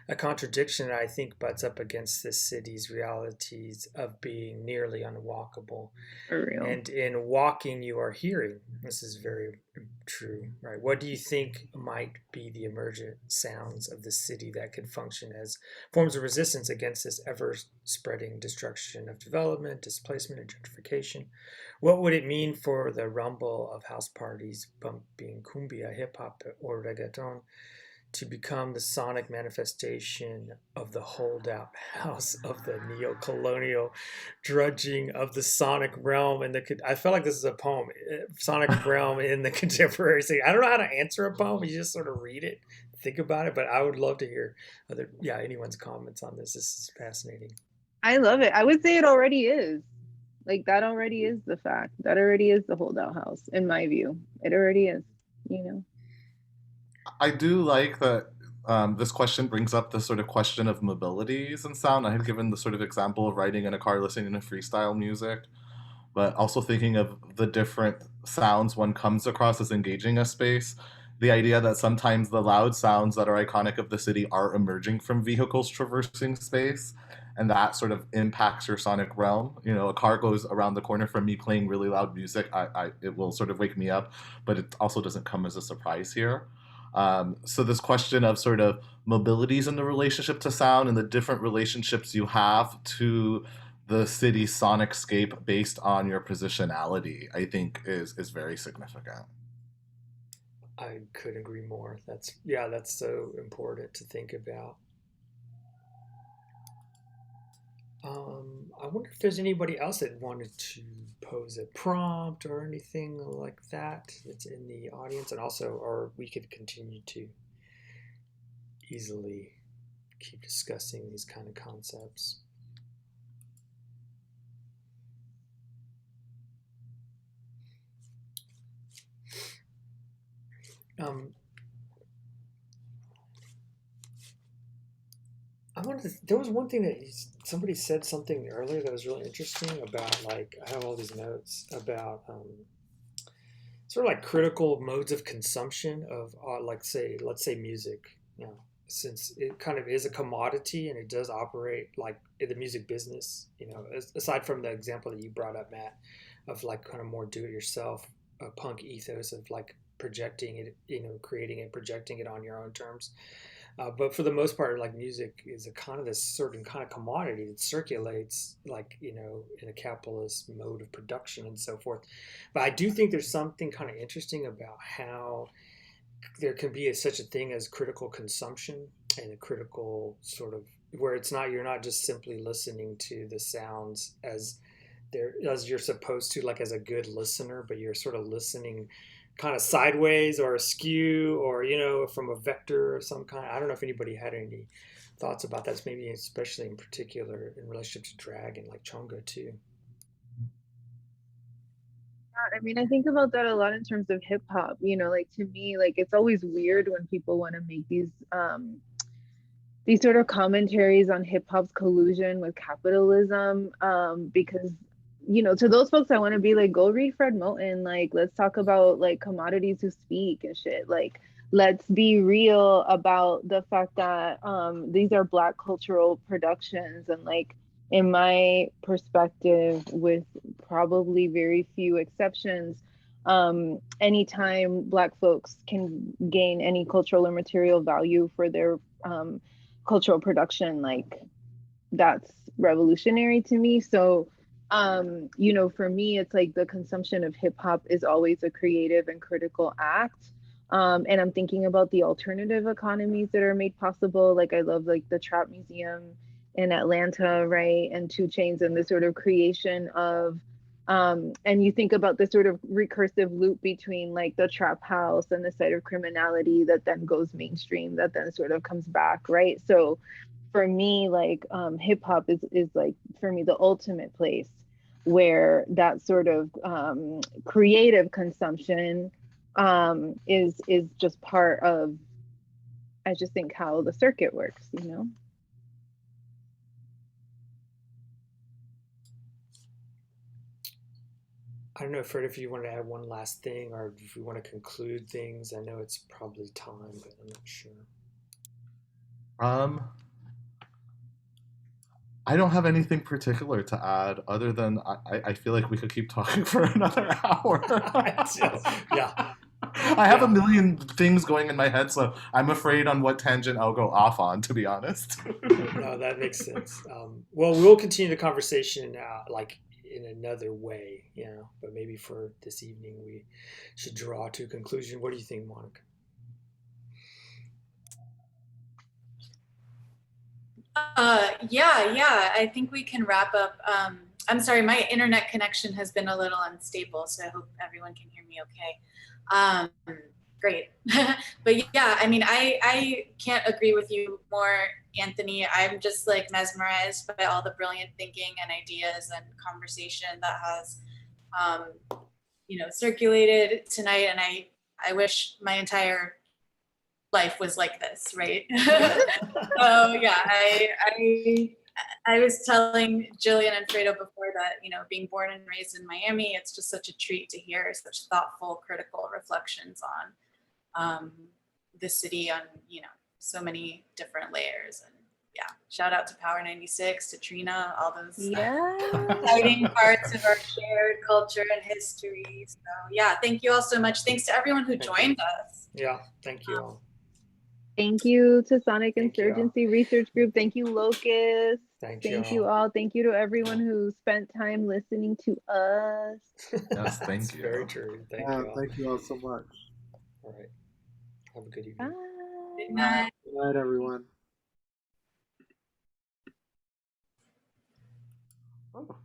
A contradiction that I think butts up against this city's realities of being nearly unwalkable. For real. And in walking, you are hearing. This is very true, right? What do you think might be the emergent sounds of the city that could function as forms of resistance against this ever-spreading destruction of development, displacement, and gentrification? What would it mean for the rumble of house parties bumping cumbia, hip-hop, or reggaeton to become the sonic manifestation of the holdout house of the neo-colonial drudging of the sonic realm? And I felt like this is a poem, sonic realm in the contemporary city. I don't know how to answer a poem. You just sort of read it, think about it, but I would love to hear anyone's comments on this. This is fascinating. I love it. I would say it already is. Like that already is the fact. That already is the holdout house, in my view. It already is, you know. I do like that this question brings up the sort of question of mobilities and sound. I had given the sort of example of riding in a car listening to freestyle music, but also thinking of the different sounds one comes across as engaging a space. The idea that sometimes the loud sounds that are iconic of the city are emerging from vehicles traversing space, and that sort of impacts your sonic realm. You know, a car goes around the corner from me playing really loud music, it will sort of wake me up, but it also doesn't come as a surprise here. So this question of sort of mobilities in the relationship to sound and the different relationships you have to the city's sonic scape based on your positionality, I think is very significant. I couldn't agree more. That's so important to think about. I wonder if there's anybody else that wanted to pose a prompt or anything like that that's in the audience, and also, or we could continue to easily keep discussing these kind of concepts. There was one thing that somebody said something earlier that was really interesting about, like, I have all these notes about sort of like critical modes of consumption of like, let's say music, you know, since it kind of is a commodity and it does operate like in the music business, you know, aside from the example that you brought up, Matt, of like kind of more do-it-yourself punk ethos of like projecting it, you know, creating it, projecting it on your own terms. But for the most part, like music is a kind of this certain kind of commodity that circulates, like, you know, in a capitalist mode of production and so forth. But I do think there's something kind of interesting about how there can be such a thing as critical consumption and a critical sort of where it's not, you're not just simply listening to the sounds as you're supposed to, like as a good listener, but you're sort of listening kind of sideways or askew, or, you know, from a vector of some kind. I don't know if anybody had any thoughts about that, maybe especially in particular in relationship to drag and like chonga too. I mean, I think about that a lot in terms of hip hop, you know, like to me, like it's always weird when people want to make these sort of commentaries on hip hop's collusion with capitalism, because, you know, to those folks, I want to be like, go read Fred Moten. Like, let's talk about like commodities who speak and shit. Like, let's be real about the fact that these are Black cultural productions. And like, in my perspective, with probably very few exceptions, anytime Black folks can gain any cultural or material value for their cultural production, like that's revolutionary to me. So you know, for me, it's like the consumption of hip hop is always a creative and critical act. And I'm thinking about the alternative economies that are made possible. Like I love like the Trap Museum in Atlanta, right? And Two Chains and the sort of creation of and you think about the sort of recursive loop between like the trap house and the site of criminality that then goes mainstream, that then sort of comes back, right? So for me, like hip hop is like, for me, the ultimate place where that sort of creative consumption is just part of, I just think, how the circuit works, you know? I don't know, Fred, if you want to add one last thing or if we want to conclude things. I know it's probably time, but I'm not sure. I don't have anything particular to add other than I feel like we could keep talking for another hour. Yeah. I have a million things going in my head, so I'm afraid on what tangent I'll go off on, to be honest. No, that makes sense. Well, we'll continue the conversation like in another way, you know, but maybe for this evening we should draw to a conclusion. What do you think, Monica? Yeah, I think we can wrap up. I'm sorry, my internet connection has been a little unstable, so I hope everyone can hear me okay. Great. But yeah, I mean, I can't agree with you more. Anthony. I'm just like mesmerized by all the brilliant thinking and ideas and conversation that has, circulated tonight. And I wish my entire life was like this, right? So yeah, I was telling Jillian and Fredo before that, being born and raised in Miami, it's just such a treat to hear such thoughtful, critical reflections on the city on, so many different layers. And yeah, shout out to Power 96, to Trina, all those exciting parts of our shared culture and history. So yeah, thank you all so much. Thanks to everyone who joined us. Yeah, thank you all. Thank you to Sonic Thank you all. Insurgency Research Group. Thank you, Locust. Thank you all. Thank you to everyone who spent time listening to us. Yes, thank That's you. very true. Thank you all. Thank you all so much. All right. Have a good evening. Bye. Good night. Good night, everyone. Oh.